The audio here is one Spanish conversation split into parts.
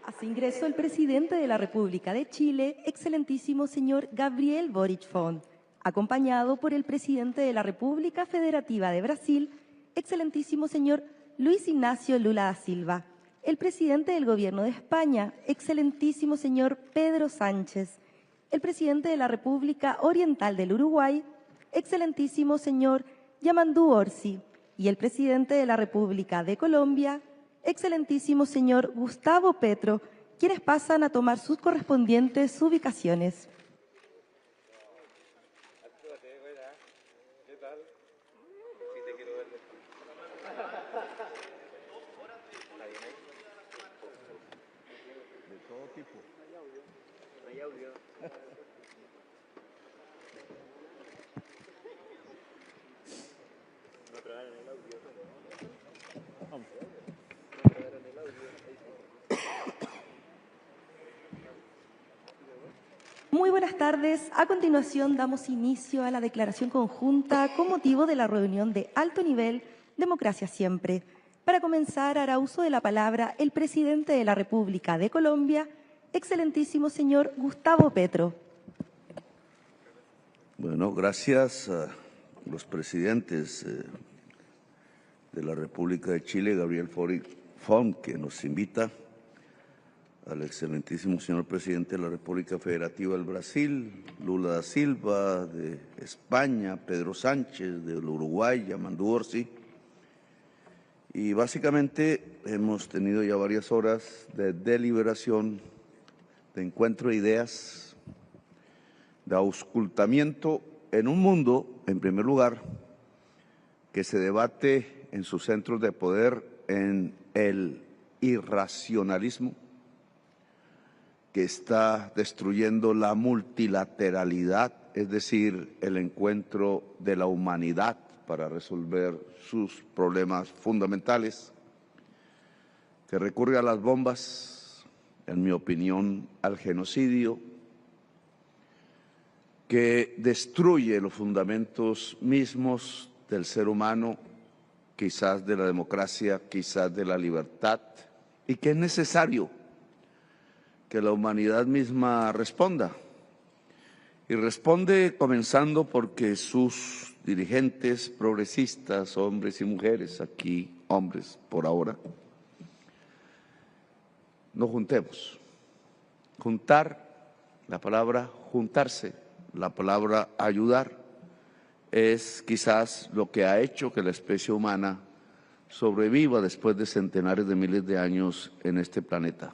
Hace ingreso el presidente de la República de Chile, excelentísimo señor Gabriel Boric Font, acompañado por el presidente de la República Federativa de Brasil, excelentísimo señor Luis Ignacio Lula da Silva, el presidente del Gobierno de España, excelentísimo señor Pedro Sánchez, el presidente de la República Oriental del Uruguay, excelentísimo señor Yamandu Orsi, y el presidente de la República de Colombia, excelentísimo señor Gustavo Petro, quienes pasan a tomar sus correspondientes ubicaciones. De todo tipo. Hay audio. No traen el audio. Vamos. Muy buenas tardes. A continuación damos inicio a la declaración conjunta con motivo de la reunión de alto nivel Democracia Siempre. Para comenzar, hará uso de la palabra el presidente de la República de Colombia, excelentísimo señor Gustavo Petro. Bueno, gracias a los presidentes de la República de Chile, Gabriel Boric Font, que nos invita, al excelentísimo señor presidente de la República Federativa del Brasil, Lula da Silva, de España, Pedro Sánchez, del Uruguay, Yamandu Orsi. Y básicamente hemos tenido ya varias horas de deliberación, de encuentro de ideas, de auscultamiento en un mundo, en primer lugar, que se debate en sus centros de poder en el irracionalismo, que está destruyendo la multilateralidad, es decir, el encuentro de la humanidad para resolver sus problemas fundamentales, que recurre a las bombas, en mi opinión, al genocidio, que destruye los fundamentos mismos del ser humano, quizás de la democracia, quizás de la libertad, y que es necesario que la humanidad misma responda. Y responde comenzando porque sus dirigentes progresistas, hombres y mujeres, aquí hombres por ahora, nos juntemos. Juntar, la palabra juntarse, la palabra ayudar, es quizás lo que ha hecho que la especie humana sobreviva después de centenares de miles de años en este planeta.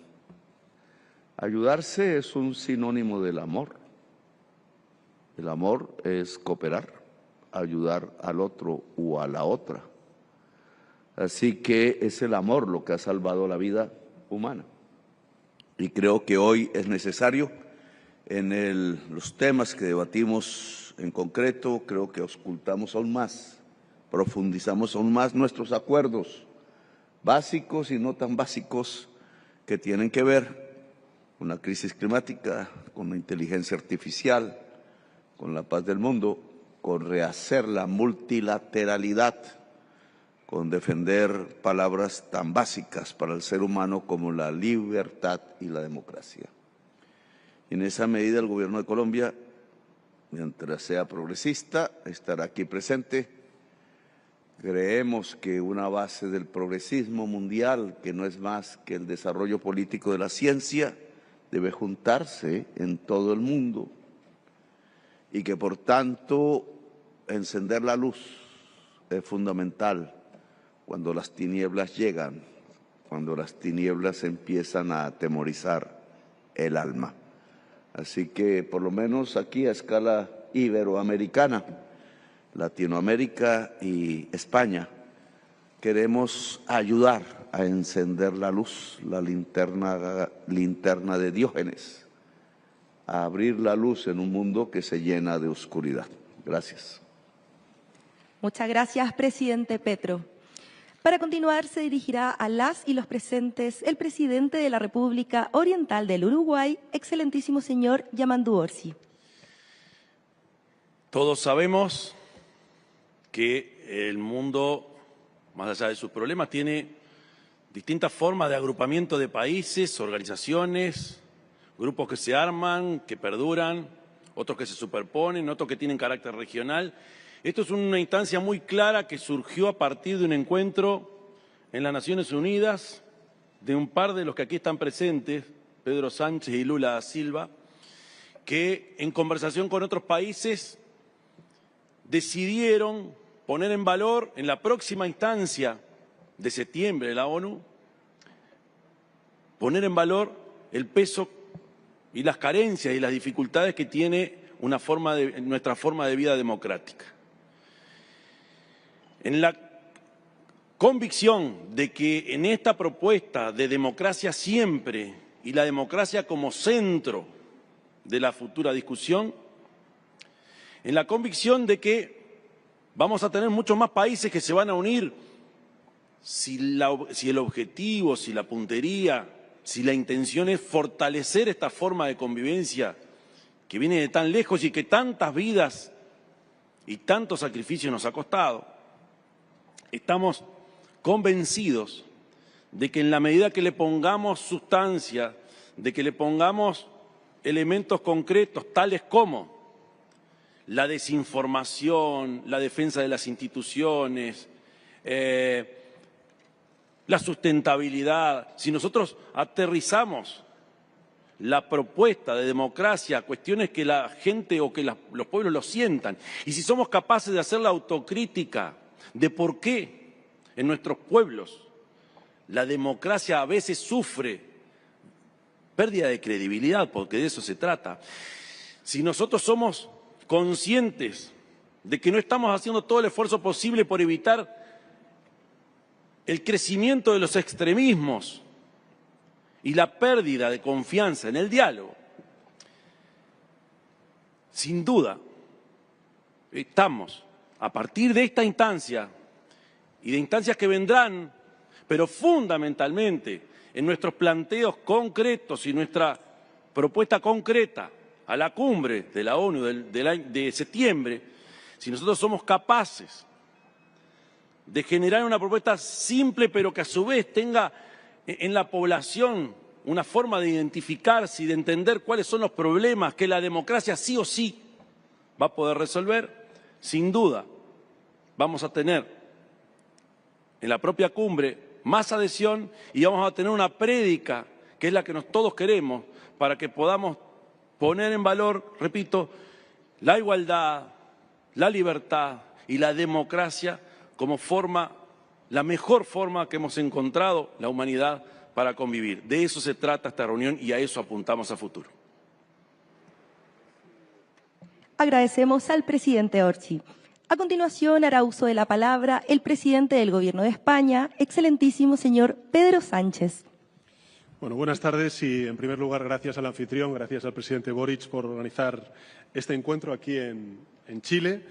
Ayudarse es un sinónimo del amor. El amor es cooperar, ayudar al otro o a la otra. Así que es el amor lo que ha salvado la vida humana. Y creo que hoy es necesario, en los temas que debatimos en concreto, creo que auscultamos aún más, profundizamos aún más nuestros acuerdos básicos y no tan básicos que tienen que ver con la crisis climática, con la inteligencia artificial, con la paz del mundo, con rehacer la multilateralidad, con defender palabras tan básicas para el ser humano como la libertad y la democracia. Y en esa medida el Gobierno de Colombia, mientras sea progresista, estará aquí presente. Creemos que una base del progresismo mundial, que no es más que el desarrollo político de la ciencia, debe juntarse en todo el mundo y que, por tanto, encender la luz es fundamental cuando las tinieblas llegan, cuando las tinieblas empiezan a atemorizar el alma. Así que, por lo menos aquí a escala iberoamericana, Latinoamérica y España, queremos ayudar a encender la luz, la linterna de Diógenes, a abrir la luz en un mundo que se llena de oscuridad. Gracias. Muchas gracias, presidente Petro. Para continuar, se dirigirá a las y los presentes el presidente de la República Oriental del Uruguay, excelentísimo señor Yamandu Orsi. Todos sabemos que el mundo, más allá de sus problemas, tiene distintas formas de agrupamiento de países, organizaciones, grupos que se arman, que perduran, otros que se superponen, otros que tienen carácter regional. Esto es una instancia muy clara que surgió a partir de un encuentro en las Naciones Unidas de un par de los que aquí están presentes, Pedro Sánchez y Lula da Silva, que en conversación con otros países decidieron poner en valor en la próxima instancia de septiembre de la ONU, poner en valor el peso y las carencias y las dificultades que tiene nuestra forma de vida democrática. En la convicción de que en esta propuesta de democracia siempre y la democracia como centro de la futura discusión, en la convicción de que vamos a tener muchos más países que se van a unir si el objetivo, si la puntería, si la intención es fortalecer esta forma de convivencia que viene de tan lejos y que tantas vidas y tantos sacrificios nos ha costado. Estamos convencidos de que en la medida que le pongamos sustancia, de que le pongamos elementos concretos tales como la desinformación, la defensa de las instituciones, la sustentabilidad, si nosotros aterrizamos la propuesta de democracia a cuestiones que la gente o que los pueblos lo sientan, y si somos capaces de hacer la autocrítica de por qué en nuestros pueblos la democracia a veces sufre pérdida de credibilidad, porque de eso se trata. Si nosotros somos conscientes de que no estamos haciendo todo el esfuerzo posible por evitar el crecimiento de los extremismos y la pérdida de confianza en el diálogo, sin duda estamos, a partir de esta instancia y de instancias que vendrán, pero fundamentalmente en nuestros planteos concretos y nuestra propuesta concreta a la cumbre de la ONU de septiembre, si nosotros somos capaces de generar una propuesta simple pero que a su vez tenga en la población una forma de identificarse y de entender cuáles son los problemas que la democracia sí o sí va a poder resolver, sin duda vamos a tener en la propia cumbre más adhesión y vamos a tener una prédica que es la que todos queremos para que podamos poner en valor, repito, la igualdad, la libertad y la democracia como la mejor forma que hemos encontrado la humanidad para convivir. De eso se trata esta reunión y a eso apuntamos a futuro. Agradecemos al presidente Orsi. A continuación hará uso de la palabra el presidente del Gobierno de España, excelentísimo señor Pedro Sánchez. Bueno, buenas tardes y, en primer lugar, gracias al anfitrión, gracias al presidente Boric por organizar este encuentro aquí en Chile,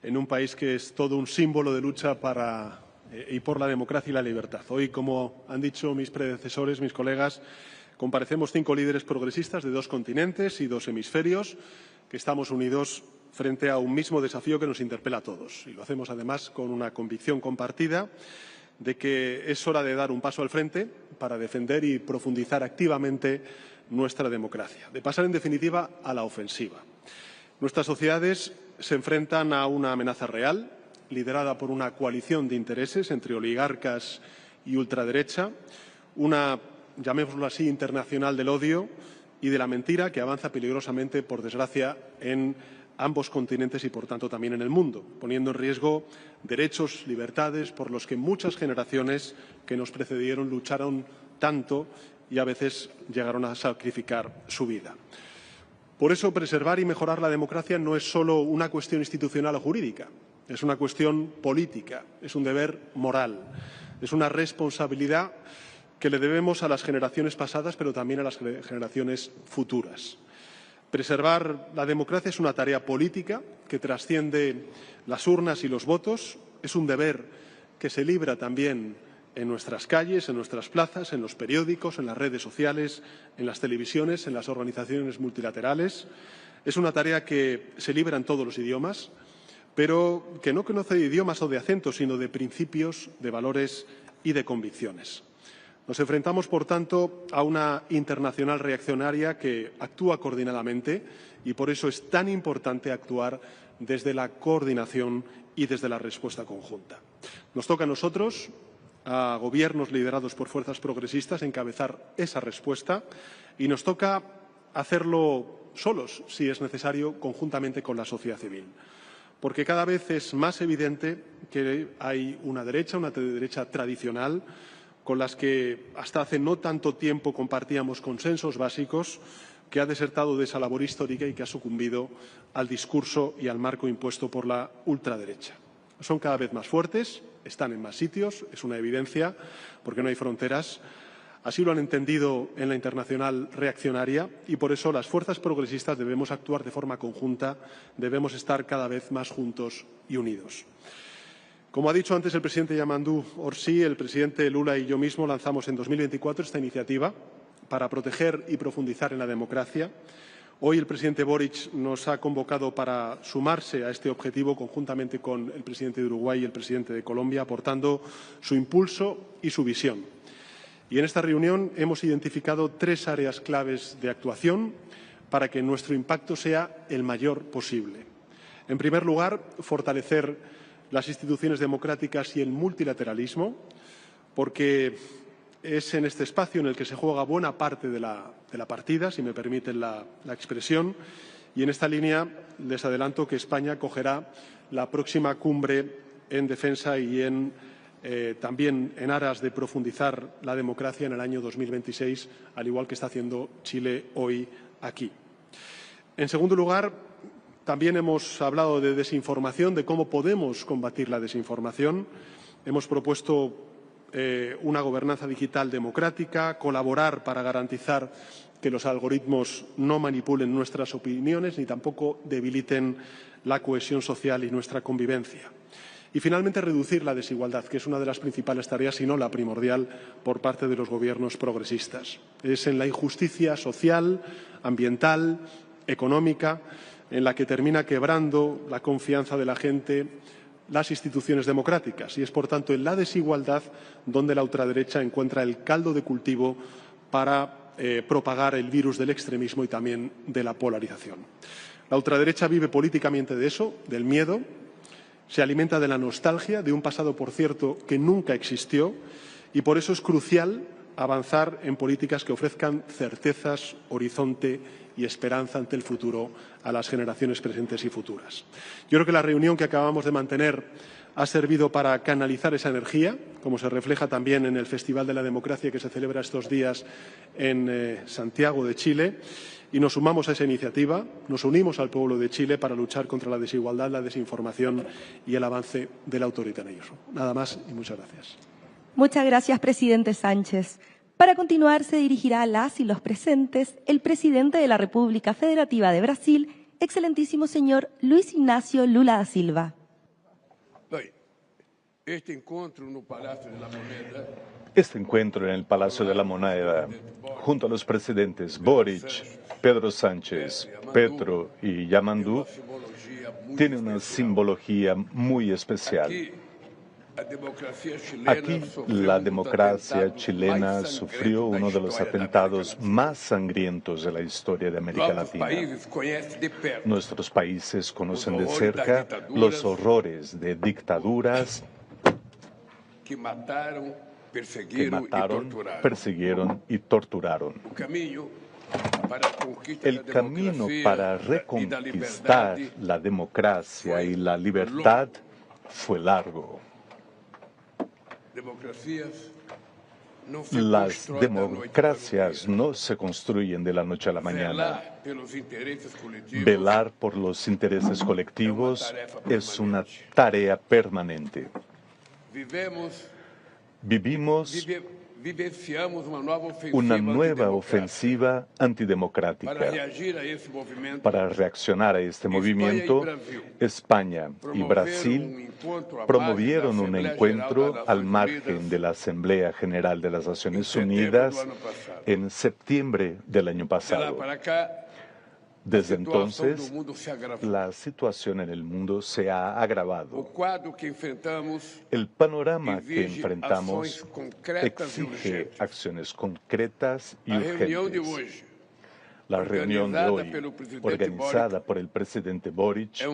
en un país que es todo un símbolo de lucha y por la democracia y la libertad. Hoy, como han dicho mis predecesores, mis colegas, comparecemos 5 líderes progresistas de 2 continentes y 2 hemisferios que estamos unidos frente a un mismo desafío que nos interpela a todos. Y lo hacemos, además, con una convicción compartida de que es hora de dar un paso al frente para defender y profundizar activamente nuestra democracia, de pasar, en definitiva, a la ofensiva. Nuestras sociedades se enfrentan a una amenaza real, liderada por una coalición de intereses entre oligarcas y ultraderecha, una, llamémoslo así, internacional del odio y de la mentira que avanza peligrosamente, por desgracia, en ambos continentes y, por tanto, también en el mundo, poniendo en riesgo derechos, libertades por los que muchas generaciones que nos precedieron lucharon tanto y a veces llegaron a sacrificar su vida. Por eso, preservar y mejorar la democracia no es solo una cuestión institucional o jurídica, es una cuestión política, es un deber moral, es una responsabilidad que le debemos a las generaciones pasadas, pero también a las generaciones futuras. Preservar la democracia es una tarea política que trasciende las urnas y los votos, es un deber que se libra también en nuestras calles, en nuestras plazas, en los periódicos, en las redes sociales, en las televisiones, en las organizaciones multilaterales. Es una tarea que se libra en todos los idiomas, pero que no conoce de idiomas o de acentos, sino de principios, de valores y de convicciones. Nos enfrentamos, por tanto, a una internacional reaccionaria que actúa coordinadamente y por eso es tan importante actuar desde la coordinación y desde la respuesta conjunta. Nos toca a nosotros, a gobiernos liderados por fuerzas progresistas, encabezar esa respuesta y nos toca hacerlo solos, si es necesario, conjuntamente con la sociedad civil. Porque cada vez es más evidente que hay una derecha tradicional, con las que hasta hace no tanto tiempo compartíamos consensos básicos, que ha desertado de esa labor histórica y que ha sucumbido al discurso y al marco impuesto por la ultraderecha. Son cada vez más fuertes, están en más sitios, es una evidencia, porque no hay fronteras. Así lo han entendido en la internacional reaccionaria y por eso las fuerzas progresistas debemos actuar de forma conjunta, debemos estar cada vez más juntos y unidos. Como ha dicho antes el presidente Yamandu Orsi, el presidente Lula y yo mismo lanzamos en 2024 esta iniciativa para proteger y profundizar en la democracia. Hoy el presidente Boric nos ha convocado para sumarse a este objetivo conjuntamente con el presidente de Uruguay y el presidente de Colombia, aportando su impulso y su visión. Y en esta reunión hemos identificado 3 áreas claves de actuación para que nuestro impacto sea el mayor posible. En primer lugar, fortalecer las instituciones democráticas y el multilateralismo, porque es en este espacio en el que se juega buena parte de la partida, si me permiten la expresión, y en esta línea les adelanto que España acogerá la próxima cumbre en defensa y también en aras de profundizar la democracia en el año 2026, al igual que está haciendo Chile hoy aquí. En segundo lugar, también hemos hablado de desinformación, de cómo podemos combatir la desinformación. Hemos propuesto una gobernanza digital democrática, colaborar para garantizar que los algoritmos no manipulen nuestras opiniones ni tampoco debiliten la cohesión social y nuestra convivencia. Y, finalmente, reducir la desigualdad, que es una de las principales tareas, si no la primordial, por parte de los gobiernos progresistas. Es en la injusticia social, ambiental, económica, en la que termina quebrando la confianza de la gente las instituciones democráticas. Y es, por tanto, en la desigualdad donde la ultraderecha encuentra el caldo de cultivo para propagar el virus del extremismo y también de la polarización. La ultraderecha vive políticamente de eso, del miedo, se alimenta de la nostalgia, de un pasado, por cierto, que nunca existió, y por eso es crucial avanzar en políticas que ofrezcan certezas, horizonte y esperanza ante el futuro a las generaciones presentes y futuras. Yo creo que la reunión que acabamos de mantener ha servido para canalizar esa energía, como se refleja también en el Festival de la Democracia que se celebra estos días en Santiago de Chile, y nos sumamos a esa iniciativa, nos unimos al pueblo de Chile para luchar contra la desigualdad, la desinformación y el avance del autoritarismo. Nada más y muchas gracias. Muchas gracias, presidente Sánchez. Para continuar, se dirigirá a las y los presentes el presidente de la República Federativa de Brasil, excelentísimo señor Luis Ignacio Lula da Silva. Este encuentro en el Palacio de la Moneda, junto a los presidentes Boric, Pedro Sánchez, Petro y Yamandu, tiene una simbología muy especial. Aquí la democracia chilena sufrió uno de los atentados más sangrientos de la historia de América Latina. Nuestros países conocen de cerca los horrores de dictaduras que mataron, persiguieron y torturaron. El camino para reconquistar la democracia y la libertad fue largo. Las democracias no se construyen de la noche a la mañana. Velar por los intereses colectivos es una tarea permanente. Vivenciamos una nueva ofensiva antidemocrática. Para reaccionar a este movimiento, España y Brasil promovieron un encuentro al margen de la Asamblea General de las Naciones Unidas en septiembre del año pasado. Desde entonces, la situación en el mundo se ha agravado. El panorama que enfrentamos exige acciones concretas y urgentes. La reunión de hoy, organizada por el presidente Boric,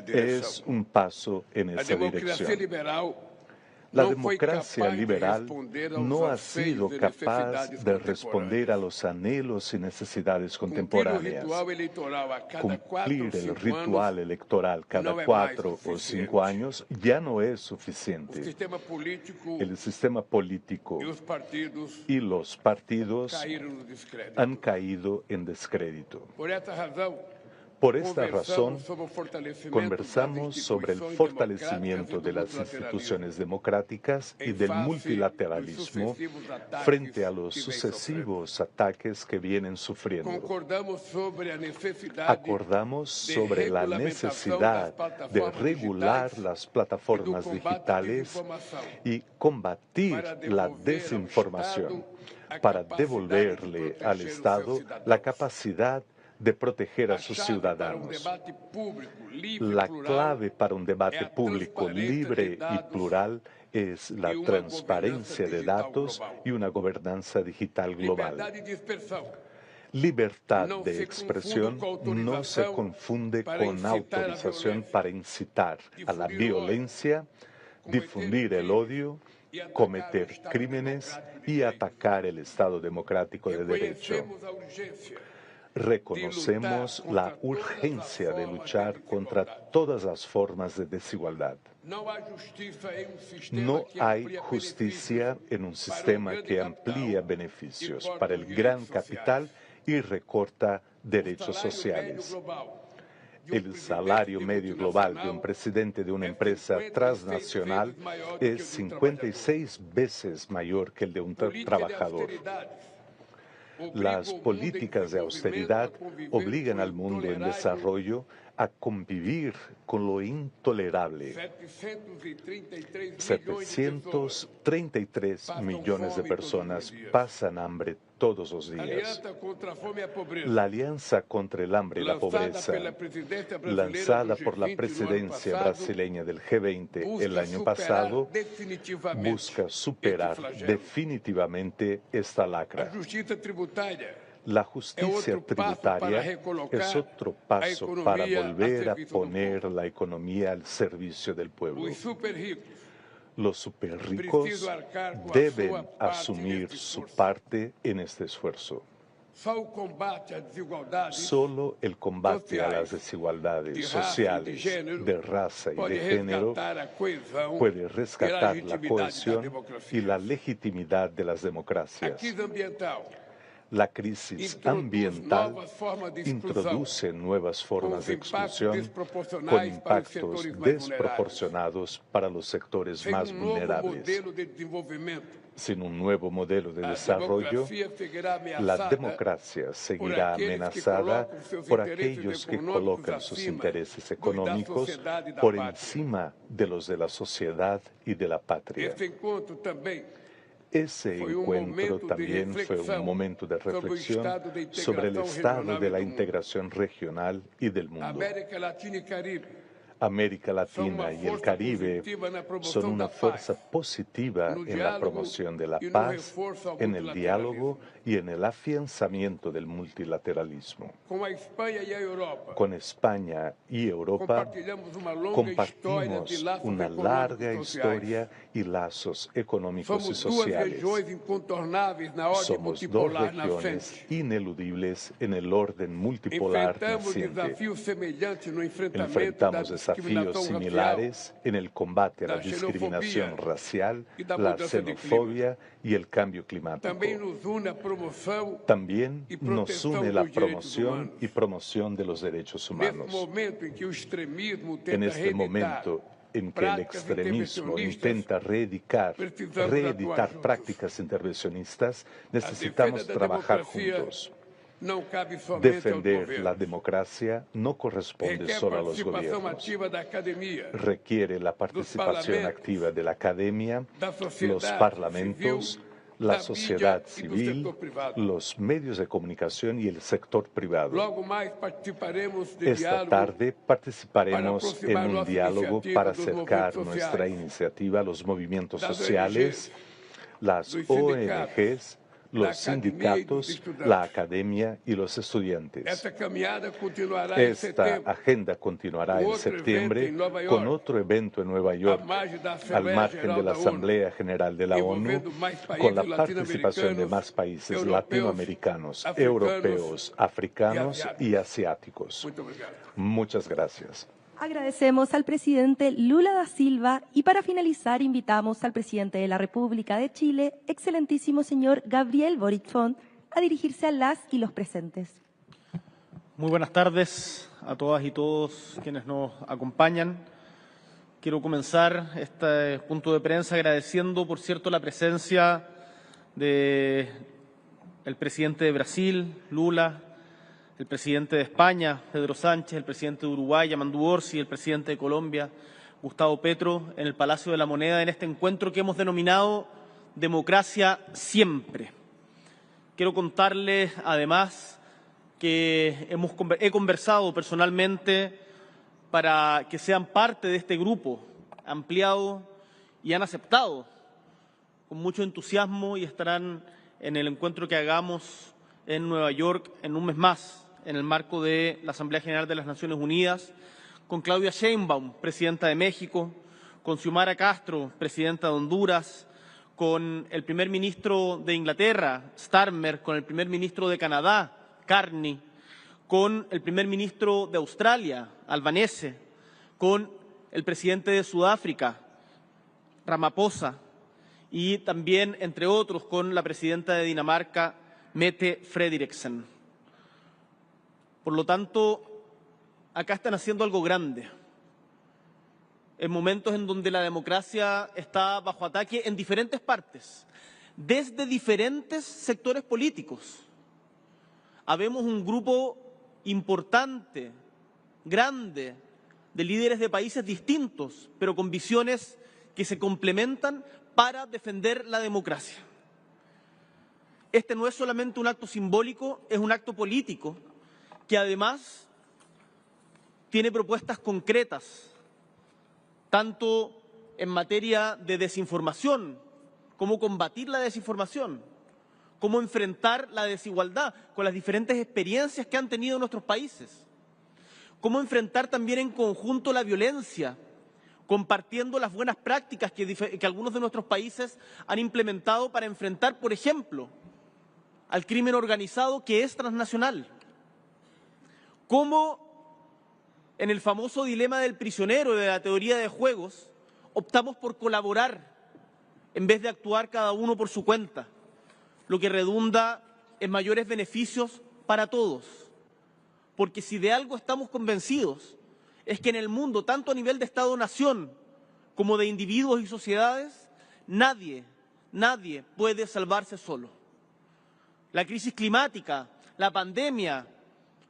es un paso en esa dirección. La democracia liberal no ha sido capaz de responder a los anhelos y necesidades contemporáneas. Cumplir el ritual electoral cada 4 o 5 años ya no es suficiente. El sistema político y los partidos han caído en descrédito. Por esta razón, conversamos sobre el fortalecimiento de las instituciones democráticas y del multilateralismo frente a los sucesivos ataques que vienen sufriendo. Acordamos sobre la necesidad de regular las plataformas digitales y combatir la desinformación para devolverle al Estado la capacidad de proteger a sus ciudadanos. La clave para un debate público libre y plural es la transparencia de datos y una gobernanza digital global. Libertad de expresión no se confunde con autorización para incitar a la violencia, difundir el odio, cometer crímenes y atacar el Estado democrático de derecho. Reconocemos la urgencia de luchar contra todas las formas de desigualdad. No hay justicia en un sistema que amplía beneficios para el gran capital y recorta derechos sociales. El salario medio global de un presidente de una empresa transnacional es 56 veces mayor que el de un trabajador. Las políticas de austeridad obligan al mundo en desarrollo a convivir con lo intolerable. 733 millones de personas pasan hambre todos los días. La Alianza contra el Hambre y la Pobreza, lanzada por la presidencia brasileña del G20 el año pasado, busca superar definitivamente esta lacra. La justicia tributaria es otro paso para volver a poner la economía al servicio del pueblo. Los superricos deben asumir su parte en este esfuerzo. Solo el combate a las desigualdades sociales, de raza y de género puede rescatar la cohesión y la legitimidad de las democracias. La crisis ambiental introduce nuevas formas de exclusión con impactos desproporcionados para los sectores más vulnerables. Sin un nuevo modelo de desarrollo, la democracia seguirá amenazada por aquellos que colocan sus intereses económicos por encima de los de la sociedad y de la patria. Ese encuentro también fue un momento de reflexión sobre el estado de la integración regional y del mundo. América Latina y el Caribe son una fuerza positiva en la promoción de la paz, en el diálogo y en el afianzamiento del multilateralismo. Con España y Europa compartimos una larga historia y lazos económicos y sociales. Somos dos regiones ineludibles en el orden multipolar naciente. Enfrentamos desafíos similares en el combate a la discriminación racial, la xenofobia y el cambio climático. También nos une la promoción y promoción de los derechos humanos. En este momento en que el extremismo intenta reeditar prácticas intervencionistas, necesitamos trabajar juntos. Defender la democracia no corresponde solo a los gobiernos. Requiere la participación activa de la academia, los parlamentos, la sociedad civil, los medios de comunicación y el sector privado. Esta tarde participaremos en un diálogo para acercar nuestra iniciativa a los movimientos sociales, las ONGs, los sindicatos, la academia y los estudiantes. Esta agenda continuará en septiembre con otro evento en Nueva York, al margen de la Asamblea General de la ONU, con la participación de más países latinoamericanos, europeos, africanos y asiáticos. Muchas gracias. Agradecemos al presidente Lula da Silva y para finalizar invitamos al presidente de la República de Chile, excelentísimo señor Gabriel Boric Font, a dirigirse a las y los presentes. Muy buenas tardes a todas y todos quienes nos acompañan. Quiero comenzar este punto de prensa agradeciendo, por cierto, la presencia del presidente de Brasil, Lula, el presidente de España, Pedro Sánchez, el presidente de Uruguay, Yamandu Orsi, el presidente de Colombia, Gustavo Petro, en el Palacio de la Moneda, en este encuentro que hemos denominado Democracia Siempre. Quiero contarles, además, que he conversado personalmente para que sean parte de este grupo ampliado y han aceptado con mucho entusiasmo y estarán en el encuentro que hagamos en Nueva York en un mes más, en el marco de la Asamblea General de las Naciones Unidas, con Claudia Sheinbaum, presidenta de México, con Xiomara Castro, presidenta de Honduras, con el primer ministro de Inglaterra, Starmer, con el primer ministro de Canadá, Carney, con el primer ministro de Australia, Albanese, con el presidente de Sudáfrica, Ramaphosa, y también, entre otros, con la presidenta de Dinamarca, Mette Frederiksen. Por lo tanto, acá están haciendo algo grande. En momentos en donde la democracia está bajo ataque en diferentes partes, desde diferentes sectores políticos. Habemos un grupo importante, grande, de líderes de países distintos, pero con visiones que se complementan para defender la democracia. Este no es solamente un acto simbólico, es un acto político que además tiene propuestas concretas, tanto en materia de desinformación, cómo combatir la desinformación, cómo enfrentar la desigualdad con las diferentes experiencias que han tenido nuestros países, cómo enfrentar también en conjunto la violencia, compartiendo las buenas prácticas que algunos de nuestros países han implementado para enfrentar, por ejemplo, al crimen organizado que es transnacional. Cómo en el famoso dilema del prisionero de la teoría de juegos optamos por colaborar en vez de actuar cada uno por su cuenta, lo que redunda en mayores beneficios para todos. Porque si de algo estamos convencidos es que en el mundo, tanto a nivel de Estado-nación como de individuos y sociedades, nadie puede salvarse solo. La crisis climática, la pandemia,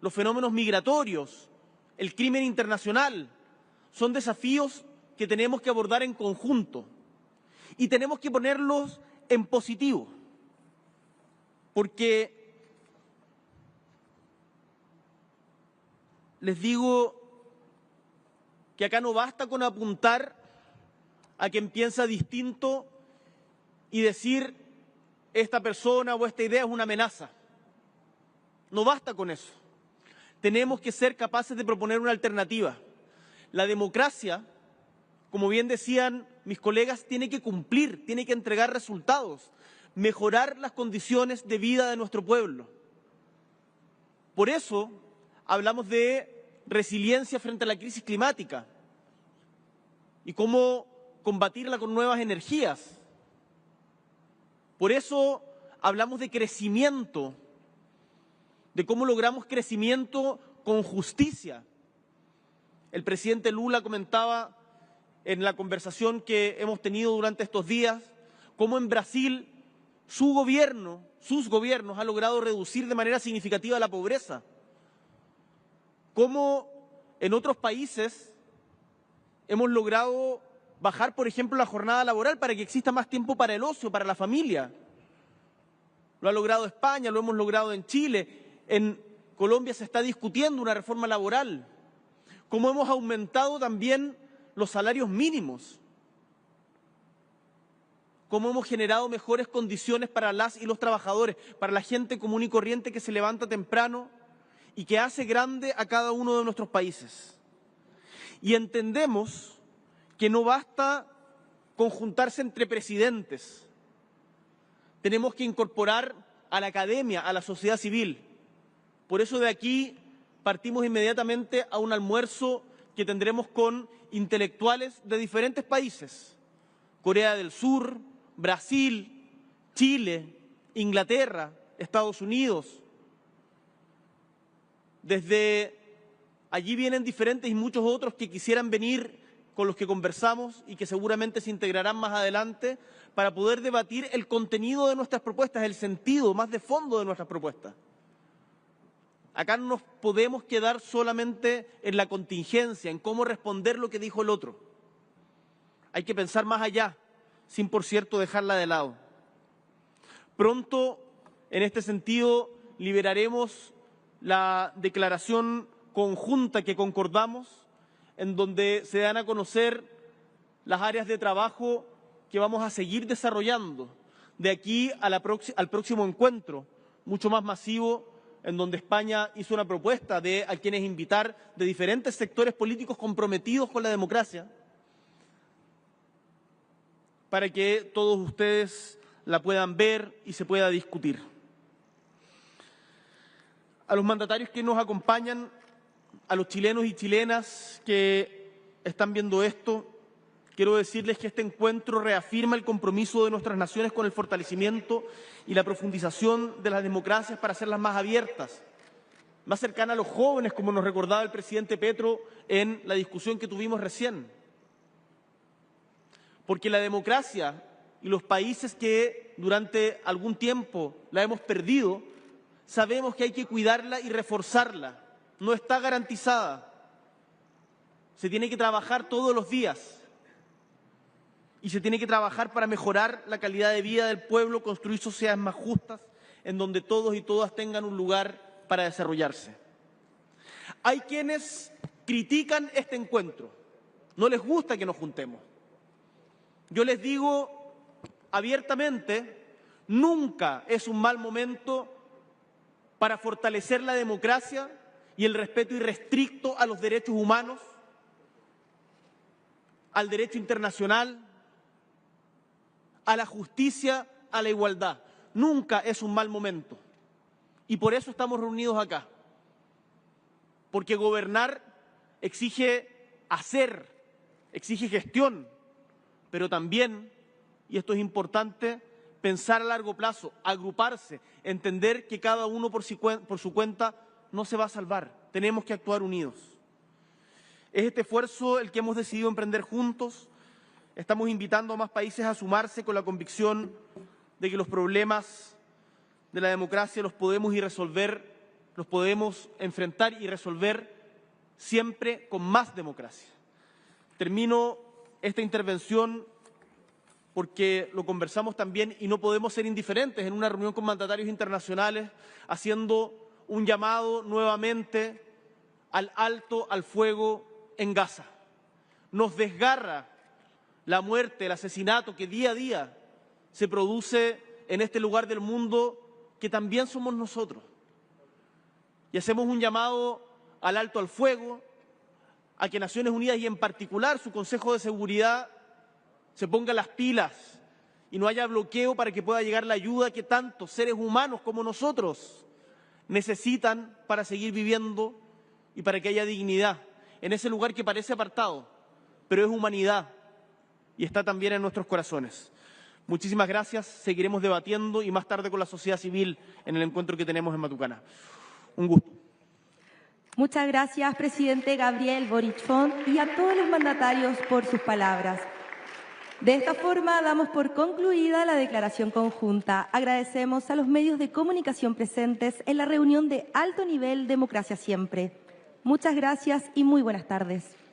los fenómenos migratorios, el crimen internacional, son desafíos que tenemos que abordar en conjunto y tenemos que ponerlos en positivo, porque les digo que acá no basta con apuntar a quien piensa distinto y decir esta persona o esta idea es una amenaza. No basta con eso. Tenemos que ser capaces de proponer una alternativa. La democracia, como bien decían mis colegas, tiene que cumplir, tiene que entregar resultados, mejorar las condiciones de vida de nuestro pueblo. Por eso hablamos de resiliencia frente a la crisis climática, y cómo combatirla con nuevas energías. Por eso hablamos de crecimiento, de cómo logramos crecimiento con justicia. El presidente Lula comentaba en la conversación que hemos tenido durante estos días cómo en Brasil sus gobiernos han logrado reducir de manera significativa la pobreza. Cómo en otros países hemos logrado bajar, por ejemplo, la jornada laboral para que exista más tiempo para el ocio, para la familia. Lo ha logrado España, lo hemos logrado en Chile. En Colombia se está discutiendo una reforma laboral. Cómo hemos aumentado también los salarios mínimos. Cómo hemos generado mejores condiciones para las y los trabajadores, para la gente común y corriente que se levanta temprano y que hace grande a cada uno de nuestros países. Y entendemos que no basta con juntarse entre presidentes. Tenemos que incorporar a la academia, a la sociedad civil. Por eso de aquí partimos inmediatamente a un almuerzo que tendremos con intelectuales de diferentes países. Corea del Sur, Brasil, Chile, Inglaterra, Estados Unidos. Desde allí vienen diferentes y muchos otros que quisieran venir, con los que conversamos y que seguramente se integrarán más adelante para poder debatir el contenido de nuestras propuestas, el sentido más de fondo de nuestras propuestas. Acá no nos podemos quedar solamente en la contingencia, en cómo responder lo que dijo el otro. Hay que pensar más allá, sin por cierto dejarla de lado. Pronto, en este sentido, liberaremos la declaración conjunta que concordamos, en donde se dan a conocer las áreas de trabajo que vamos a seguir desarrollando de aquí a al próximo encuentro, mucho más masivo, en donde España hizo una propuesta a quienes invitar de diferentes sectores políticos comprometidos con la democracia, para que todos ustedes la puedan ver y se pueda discutir. A los mandatarios que nos acompañan, a los chilenos y chilenas que están viendo esto, quiero decirles que este encuentro reafirma el compromiso de nuestras naciones con el fortalecimiento y la profundización de las democracias para hacerlas más abiertas, más cercanas a los jóvenes, como nos recordaba el presidente Petro en la discusión que tuvimos recién. Porque la democracia y los países que durante algún tiempo la hemos perdido, sabemos que hay que cuidarla y reforzarla. No está garantizada. Se tiene que trabajar todos los días. Y se tiene que trabajar para mejorar la calidad de vida del pueblo, construir sociedades más justas, en donde todos y todas tengan un lugar para desarrollarse. Hay quienes critican este encuentro. No les gusta que nos juntemos. Yo les digo abiertamente, nunca es un mal momento para fortalecer la democracia y el respeto irrestricto a los derechos humanos, al derecho internacional, a la justicia, a la igualdad. Nunca es un mal momento. Y por eso estamos reunidos acá. Porque gobernar exige hacer, exige gestión, pero también, y esto es importante, pensar a largo plazo, agruparse, entender que cada uno por su cuenta no se va a salvar. Tenemos que actuar unidos. Es este esfuerzo el que hemos decidido emprender juntos. Estamos invitando a más países a sumarse con la convicción de que los problemas de la democracia los podemos enfrentar y resolver siempre con más democracia. Termino esta intervención porque lo conversamos también y no podemos ser indiferentes en una reunión con mandatarios internacionales, haciendo un llamado nuevamente al alto al fuego en Gaza. Nos desgarra la muerte, el asesinato que día a día se produce en este lugar del mundo que también somos nosotros. Y hacemos un llamado al alto al fuego, a que Naciones Unidas y en particular su Consejo de Seguridad se ponga las pilas y no haya bloqueo para que pueda llegar la ayuda que tantos seres humanos como nosotros necesitan para seguir viviendo y para que haya dignidad en ese lugar que parece apartado, pero es humanidad, y está también en nuestros corazones. Muchísimas gracias. Seguiremos debatiendo y más tarde con la sociedad civil en el encuentro que tenemos en Matucana. Un gusto. Muchas gracias, presidente Gabriel Boric Font, y a todos los mandatarios por sus palabras. De esta forma damos por concluida la declaración conjunta. Agradecemos a los medios de comunicación presentes en la reunión de alto nivel Democracia Siempre. Muchas gracias y muy buenas tardes.